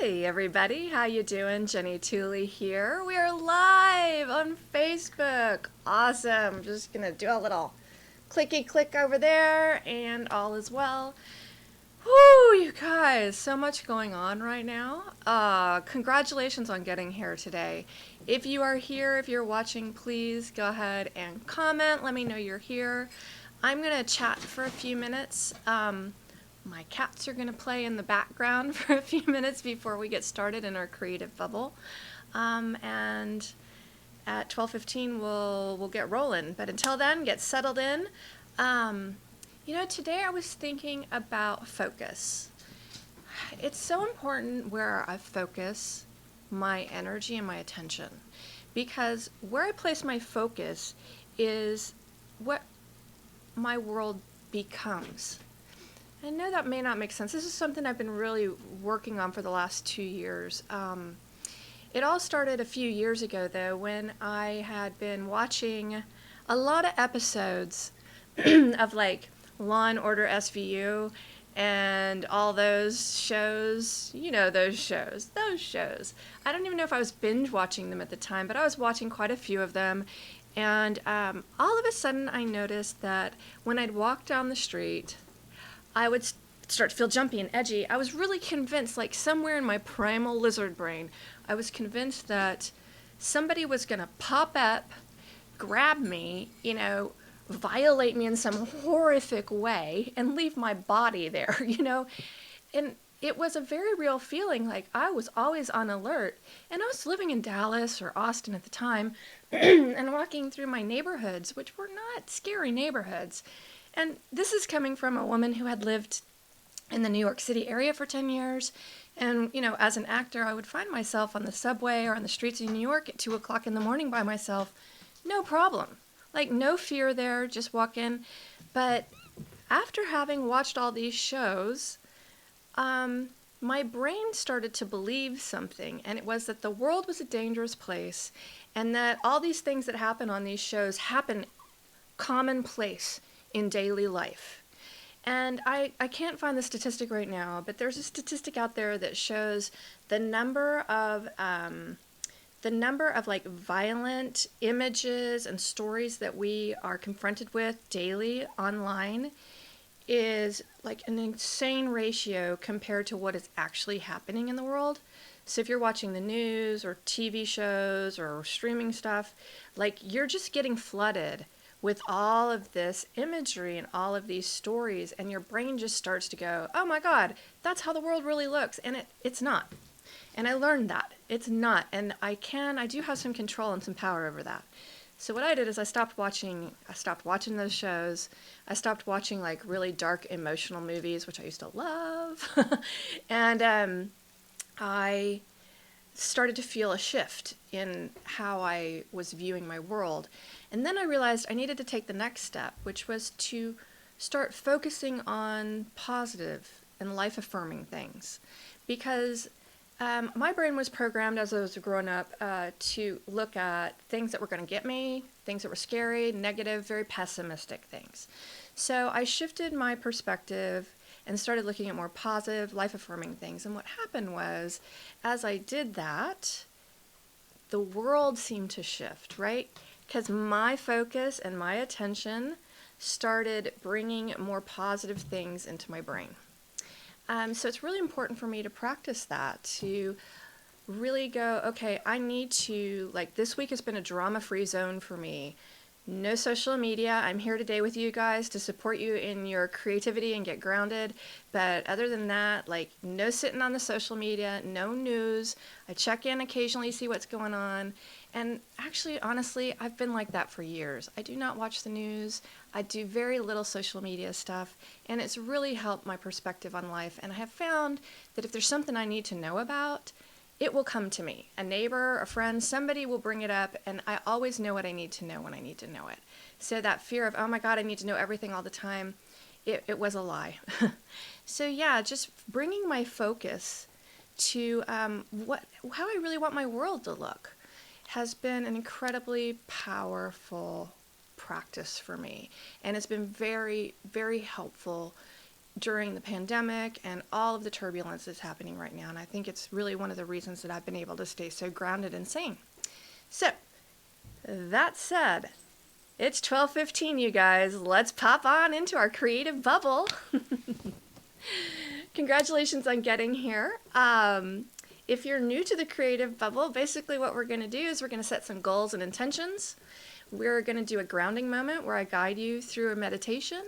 Hey everybody, how you doing? Jenny Tooley here. We are live on Facebook. Awesome. Just gonna do a little clicky click over there and all is well. Whoo, you guys, so much going on right now. Congratulations on getting here today. If you are here, if you're watching, please go ahead and comment. Let me know you're here. I'm gonna chat for a few minutes. My cats are going to play in the background for a few minutes before we get started in our creative bubble. And at 12:15 we'll get rolling. But until then, get settled in. Today I was thinking about focus. It's so important where I focus my energy and my attention, because where I place my focus is what my world becomes. I know that may not make sense. This is something I've been really working on for the last 2 years. It all started a few years ago, though, when I had been watching a lot of episodes of like Law and Order SVU and all those shows. You know, those shows. I don't even know if I was binge watching them at the time, but I was watching quite a few of them. And all of a sudden I noticed that when I'd walk down the street, I would start to feel jumpy and edgy. I was really convinced, like somewhere in my primal lizard brain, I was convinced that somebody was going to pop up, grab me, violate me in some horrific way and leave my body there, And it was a very real feeling, like I was always on alert. And I was living in Dallas or Austin at the time and walking through my neighborhoods, which were not scary neighborhoods. And this is coming from a woman who had lived in the New York City area for 10 years. And, as an actor, I would find myself on the subway or on the streets of New York at 2 o'clock in the morning by myself. No problem. Like, no fear there, just walk in. But after having watched all these shows, my brain started to believe something. And it was that the world was a dangerous place. And that all these things that happen on these shows happen commonplace in daily life. And I can't find the statistic right now, but there's a statistic out there that shows the number of like violent images and stories that we are confronted with daily online is like an insane ratio compared to what is actually happening in the world. So if you're watching the news or TV shows or streaming stuff, like you're just getting flooded with all of this imagery and all of these stories, and your brain just starts to go, oh my God, that's how the world really looks. And it's not. And I learned that. It's not. And I do have some control and some power over that. So what I did is I stopped watching those shows. I stopped watching like really dark emotional movies, which I used to love. And I started to feel a shift in how I was viewing my world. And then I realized I needed to take the next step, which was to start focusing on positive and life-affirming things. Because my brain was programmed as I was growing up to look at things that were going to get me, things that were scary, negative, very pessimistic things. So I shifted my perspective and started looking at more positive, life-affirming things. And what happened was, as I did that, the world seemed to shift, right? Because my focus and my attention started bringing more positive things into my brain. So it's really important for me to practice that, to really go, okay, I need to, like this week has been a drama-free zone for me. No social media. I'm here today with you guys to support you in your creativity and get grounded. But other than that, like no sitting on the social media, no news. I check in occasionally, see what's going on. And actually, honestly, I've been like that for years. I do not watch the news. I do very little social media stuff. And it's really helped my perspective on life. And I have found that if there's something I need to know about, it will come to me. A neighbor, a friend, somebody will bring it up, and I always know what I need to know when I need to know it. So that fear of, oh my God, I need to know everything all the time, it was a lie. So yeah, just bringing my focus to how I really want my world to look has been an incredibly powerful practice for me. And it's been very, very helpful during the pandemic and all of the turbulence that's happening right now. And I think it's really one of the reasons that I've been able to stay so grounded and sane. So, that said, it's 12:15, you guys. Let's pop on into our creative bubble. Congratulations on getting here. If you're new to the creative bubble, basically what we're going to do is we're going to set some goals and intentions. We're going to do a grounding moment where I guide you through a meditation.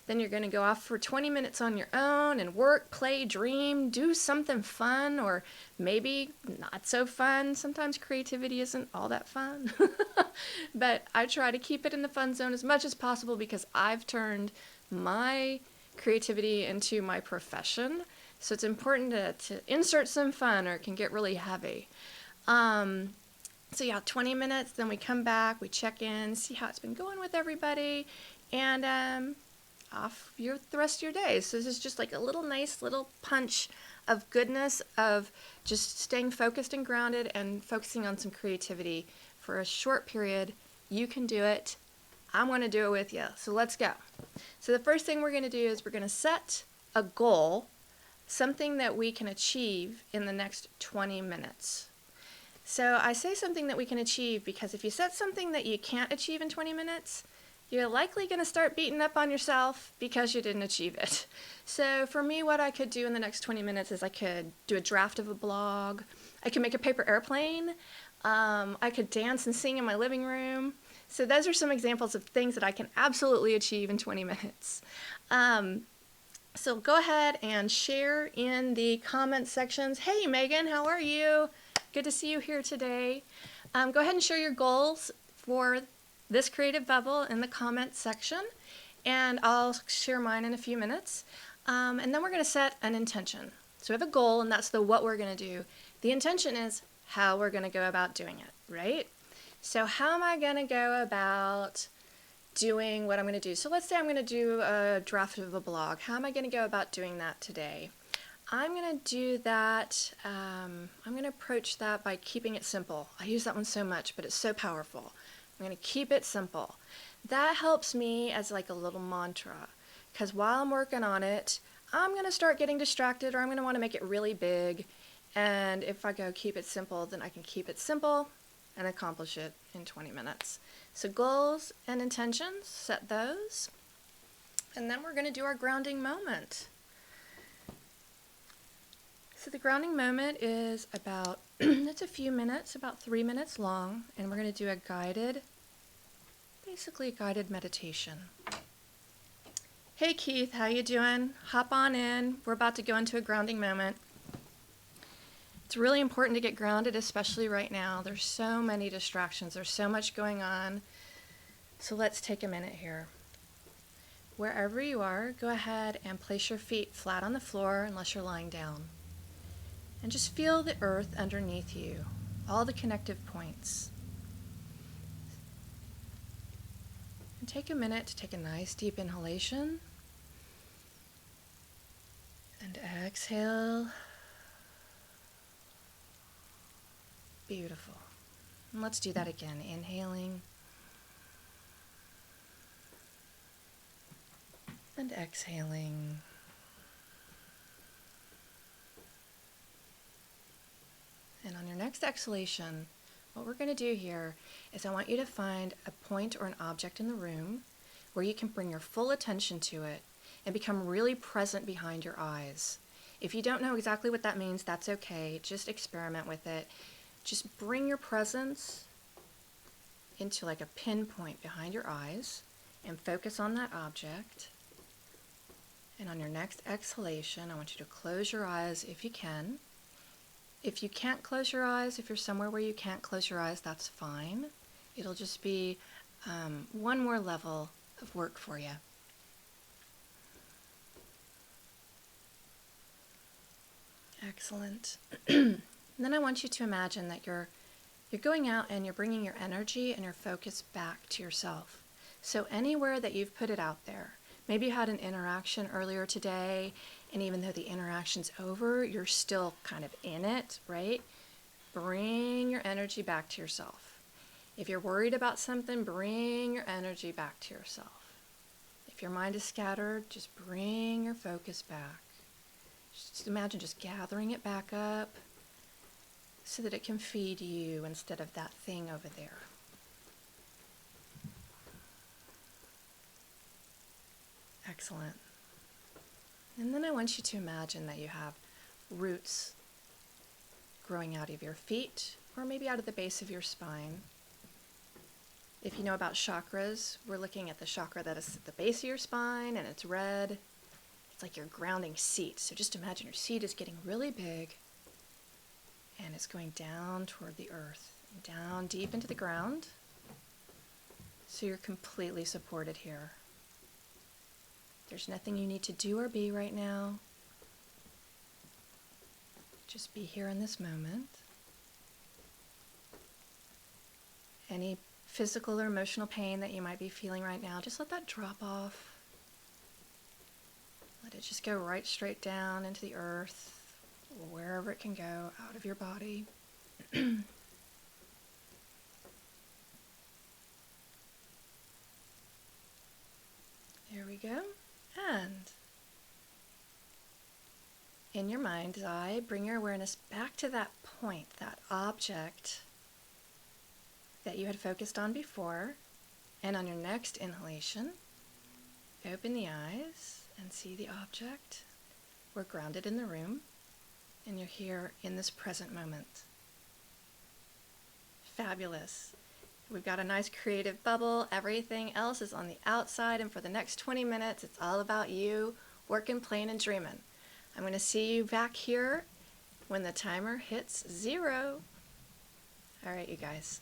Then you're going to go off for 20 minutes on your own and work, play, dream, do something fun or maybe not so fun. Sometimes creativity isn't all that fun. But I try to keep it in the fun zone as much as possible because I've turned my creativity into my profession. So it's important to insert some fun or it can get really heavy. So yeah, 20 minutes, then we come back, we check in, see how it's been going with everybody, and off the rest of your day. So this is just like a little nice little punch of goodness, of just staying focused and grounded and focusing on some creativity for a short period. You can do it. I'm going to do it with you. So let's go. So the first thing we're going to do is we're going to set a goal, something that we can achieve in the next 20 minutes. So I say something that we can achieve because if you set something that you can't achieve in 20 minutes, you're likely going to start beating up on yourself because you didn't achieve it. So for me, what I could do in the next 20 minutes is I could do a draft of a blog. I could make a paper airplane. I could dance and sing in my living room. So those are some examples of things that I can absolutely achieve in 20 minutes. So go ahead and share in the comment sections. Hey, Megan, how are you? Good to see you here today. Go ahead and share your goals for this creative bubble in the comment section, and I'll share mine in a few minutes. And then we're going to set an intention. So we have a goal, and that's the what we're going to do. The intention is how we're going to go about doing it, right? So how am I going to go about doing what I'm going to do? So let's say I'm going to do a draft of a blog. How am I going to go about doing that today? I'm going to do that, I'm going to approach that by keeping it simple. I use that one so much, but it's so powerful. I'm going to keep it simple. That helps me as like a little mantra, because while I'm working on it, I'm going to start getting distracted or I'm going to want to make it really big. And if I go keep it simple, then I can keep it simple and accomplish it in 20 minutes. So goals and intentions, set those. And then we're going to do our grounding moment. So the grounding moment is about, it's a few minutes, about 3 minutes long, and we're going to do a guided, basically a guided meditation. Hey Keith, how you doing? Hop on in. We're about to go into a grounding moment. It's really important to get grounded, especially right now. There's so many distractions. There's so much going on. So let's take a minute here. Wherever you are, go ahead and place your feet flat on the floor unless you're lying down. And just feel the earth underneath you, all the connective points. And take a minute to take a nice deep inhalation. And exhale. Beautiful. And let's do that again. Inhaling. And exhaling. And on your next exhalation, what we're going to do here is I want you to find a point or an object in the room where you can bring your full attention to it and become really present behind your eyes. If you don't know exactly what that means, that's okay. Just experiment with it. Just bring your presence into like a pinpoint behind your eyes and focus on that object. And on your next exhalation, I want you to close your eyes if you can. If you can't close your eyes, if you're somewhere where you can't close your eyes, that's fine. It'll just be one more level of work for you. Excellent. And then I want you to imagine that you're going out and you're bringing your energy and your focus back to yourself. So anywhere that you've put it out there, maybe you had an interaction earlier today, and even though the interaction's over, you're still kind of in it, right? Bring your energy back to yourself. If you're worried about something, bring your energy back to yourself. If If your mind is scattered, just bring your focus back. Just imagine just gathering it back up so that it can feed you instead of that thing over there. Excellent. And then I want you to imagine that you have roots growing out of your feet or maybe out of the base of your spine. If you know about chakras, we're looking at the chakra that is at the base of your spine and it's red. It's like your grounding seat. So just imagine your seat is getting really big and it's going down toward the earth, down deep into the ground. So you're completely supported here. There's nothing you need to do or be right now. Just be here in this moment. Any physical or emotional pain that you might be feeling right now, just let that drop off. Let it just go right straight down into the earth, or wherever it can go out of your body. There we go. And in your mind's eye, bring your awareness back to that point, that object that you had focused on before. And on your next inhalation, open the eyes and see the object. We're grounded in the room, and you're here in this present moment. Fabulous. We've got a nice creative bubble. Everything else is on the outside, and for the next 20 minutes, it's all about you working, playing, and dreaming. I'm going to see you back here when the timer hits 0. All right, you guys.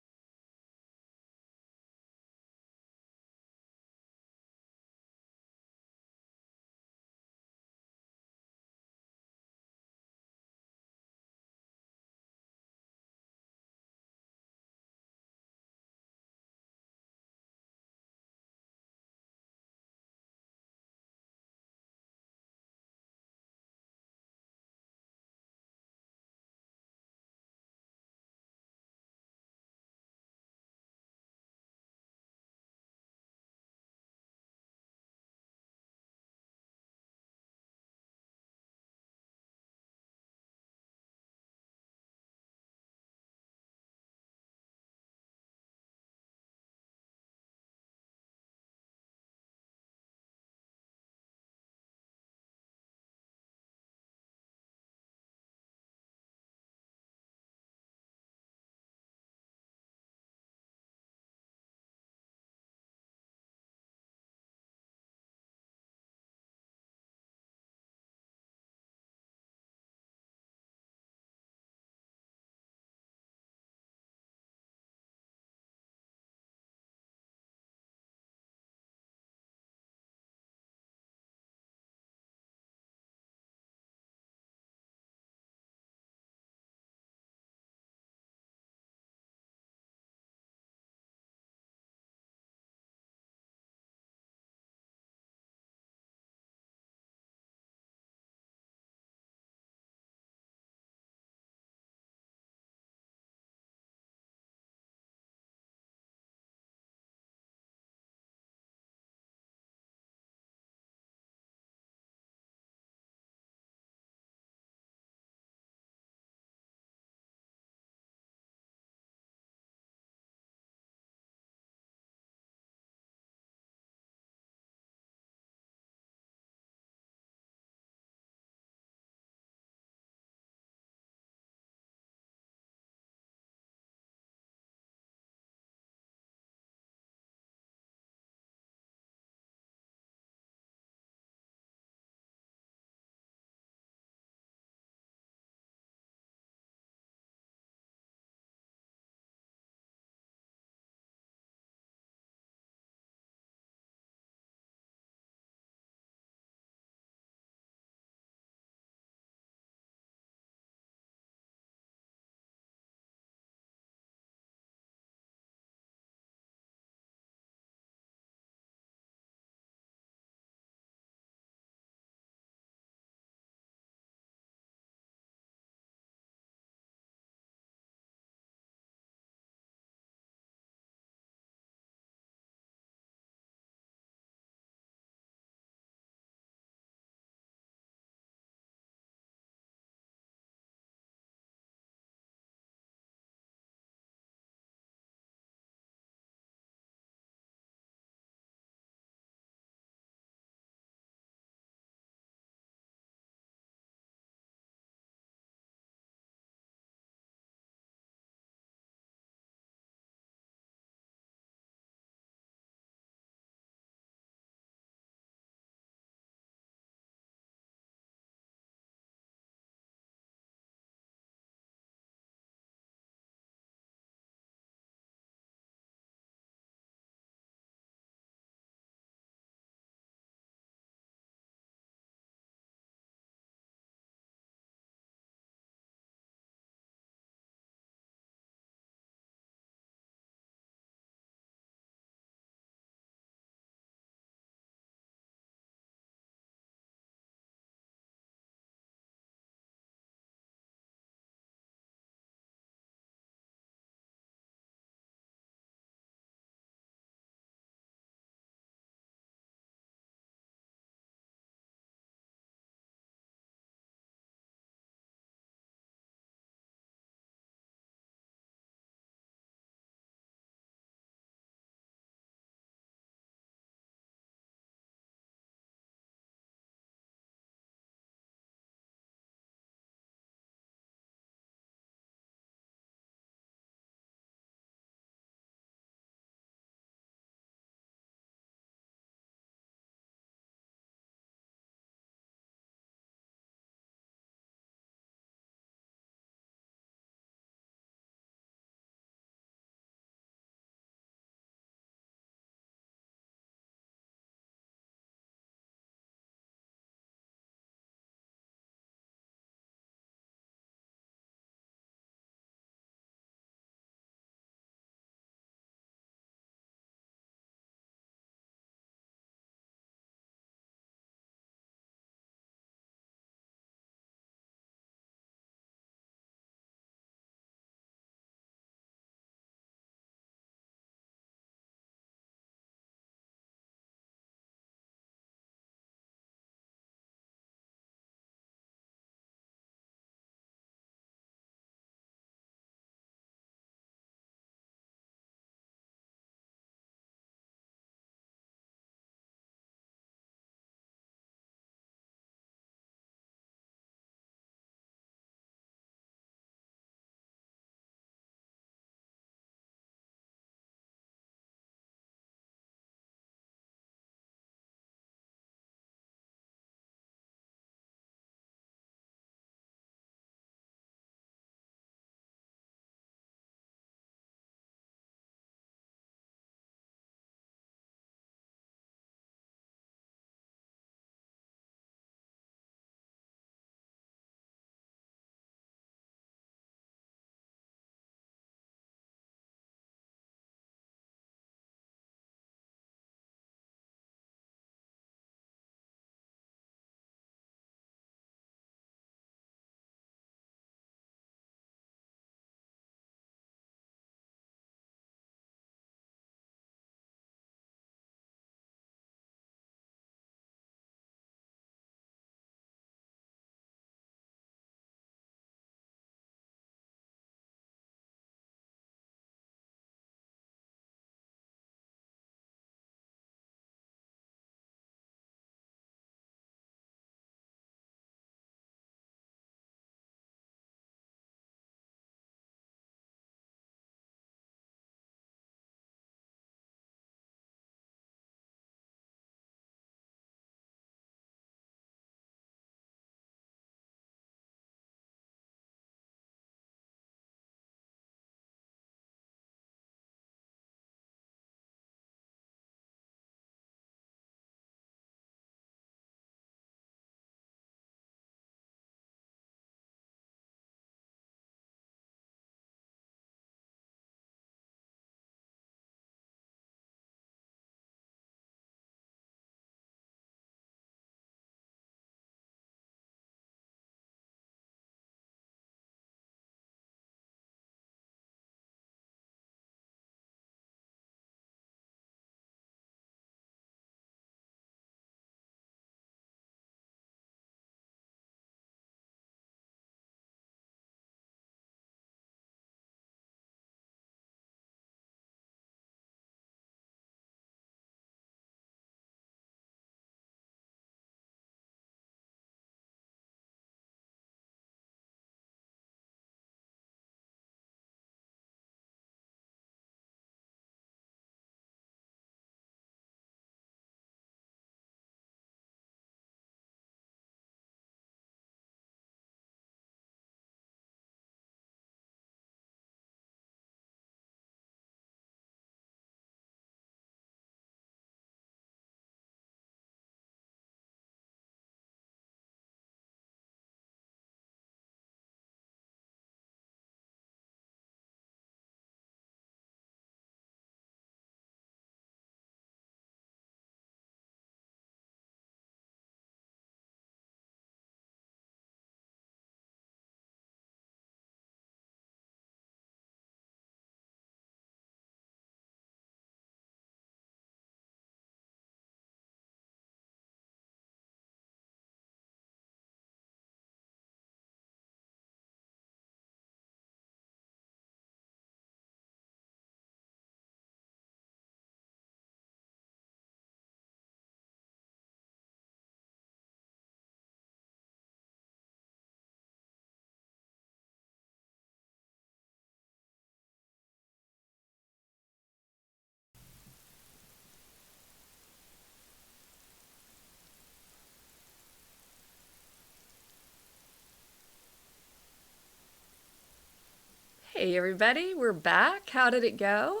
Hey everybody, we're back. How did it go?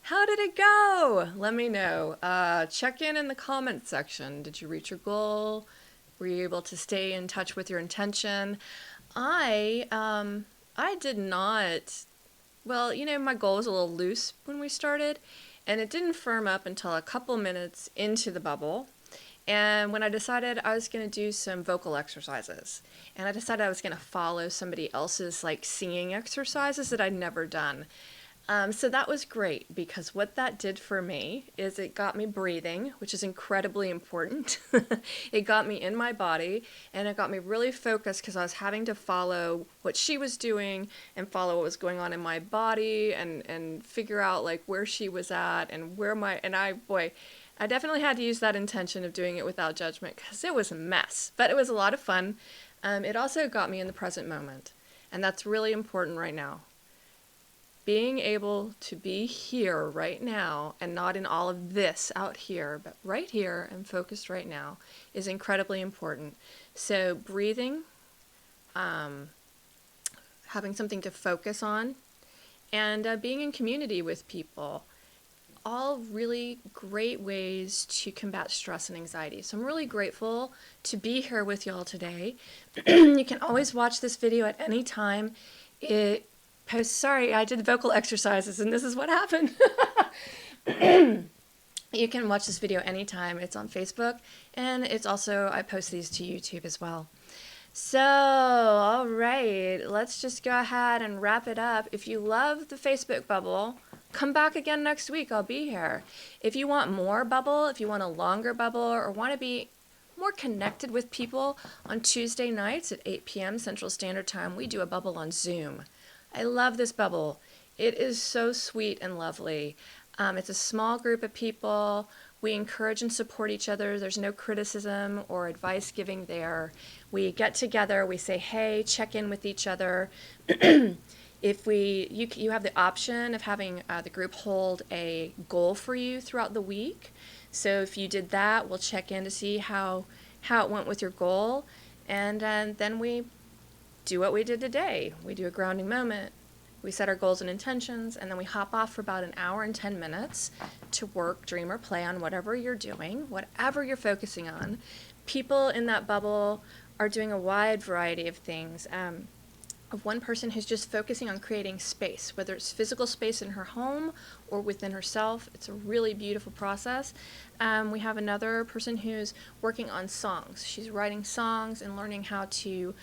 How did it go? Let me know. Check in the comment section. Did you reach your goal? Were you able to stay in touch with your intention? I did not. Well, my goal was a little loose when we started, and it didn't firm up until a couple minutes into the bubble. And when I decided I was going to do some vocal exercises, and I decided I was going to follow somebody else's singing exercises that I'd never done. So that was great, because what that did for me is it got me breathing, which is incredibly important. It got me in my body, and it got me really focused, because I was having to follow what she was doing and follow what was going on in my body and figure out where she was at and I definitely had to use that intention of doing it without judgment, because it was a mess, but it was a lot of fun. It also got me in the present moment, and that's really important right now. Being able to be here right now and not in all of this out here, but right here and focused right now is incredibly important. So breathing, having something to focus on, and being in community with people. All really great ways to combat stress and anxiety. So I'm really grateful to be here with y'all today. You can always watch this video at any time. Sorry, I did vocal exercises and this is what happened. You can watch this video anytime. It's on Facebook, and it's also, I post these to YouTube as well. So, all right, let's just go ahead and wrap it up. If you love the Facebook bubble, come back again next week. I'll be here. If you want more bubble, if you want a longer bubble, or want to be more connected with people, on Tuesday nights at 8 p.m. Central Standard Time, we do a bubble on Zoom. I love this bubble. It is so sweet and lovely. It's a small group of people. We encourage and support each other. There's no criticism or advice giving there. We get together, we say, hey, check in with each other. If you have the option of having the group hold a goal for you throughout the week. So if you did that, we'll check in to see how it went with your goal. And then we do what we did today. We do a grounding moment. We set our goals and intentions, and then we hop off for about an hour and 10 minutes to work, dream, or play on whatever you're doing, whatever you're focusing on. People in that bubble are doing a wide variety of things. Of one person who's just focusing on creating space, whether it's physical space in her home or within herself. It's a really beautiful process. We have another person who's working on songs. She's writing songs and learning how to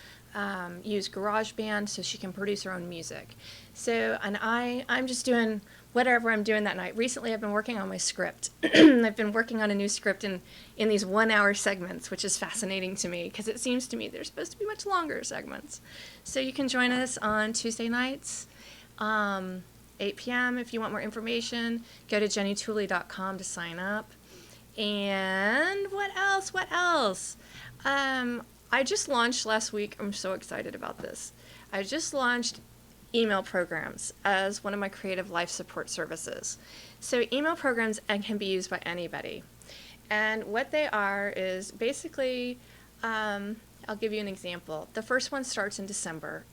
use GarageBand so she can produce her own music. So, and I'm just doing whatever I'm doing that night. Recently, I've been working on my script. I've been working on a new script in these 1-hour segments, which is fascinating to me, because it seems to me they're supposed to be much longer segments. So you can join us on Tuesday nights, 8 p.m. If you want more information, go to jennytooley.com to sign up. And what else? I just launched last week. I'm so excited about this. I just launched email programs as one of my creative life support services. So email programs can be used by anybody. And what they are is basically, I'll give you an example. The first one starts in December.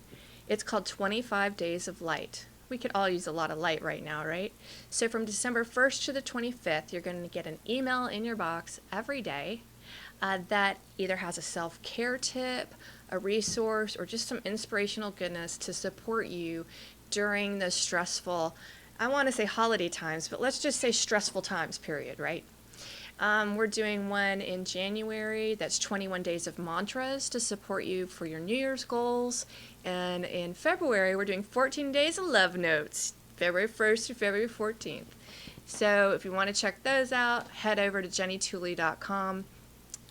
It's called 25 Days of Light. We could all use a lot of light right now, right? So from December 1st to the 25th, you're going to get an email in your box every day that either has a self-care tip, a resource, or just some inspirational goodness to support you during the stressful, I want to say holiday times, but let's just say stressful times, period, right? We're doing one in January that's 21 days of mantras to support you for your New Year's goals. And in February, we're doing 14 days of love notes, February 1st to February 14th. So if you want to check those out, head over to jennytooley.com.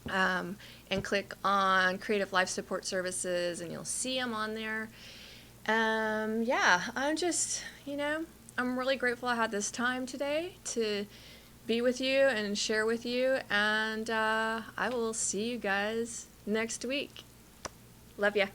And click on Creative Life Support Services, and you'll see them on there. Yeah, I'm really grateful I had this time today to be with you and share with you, and I will see you guys next week. Love ya.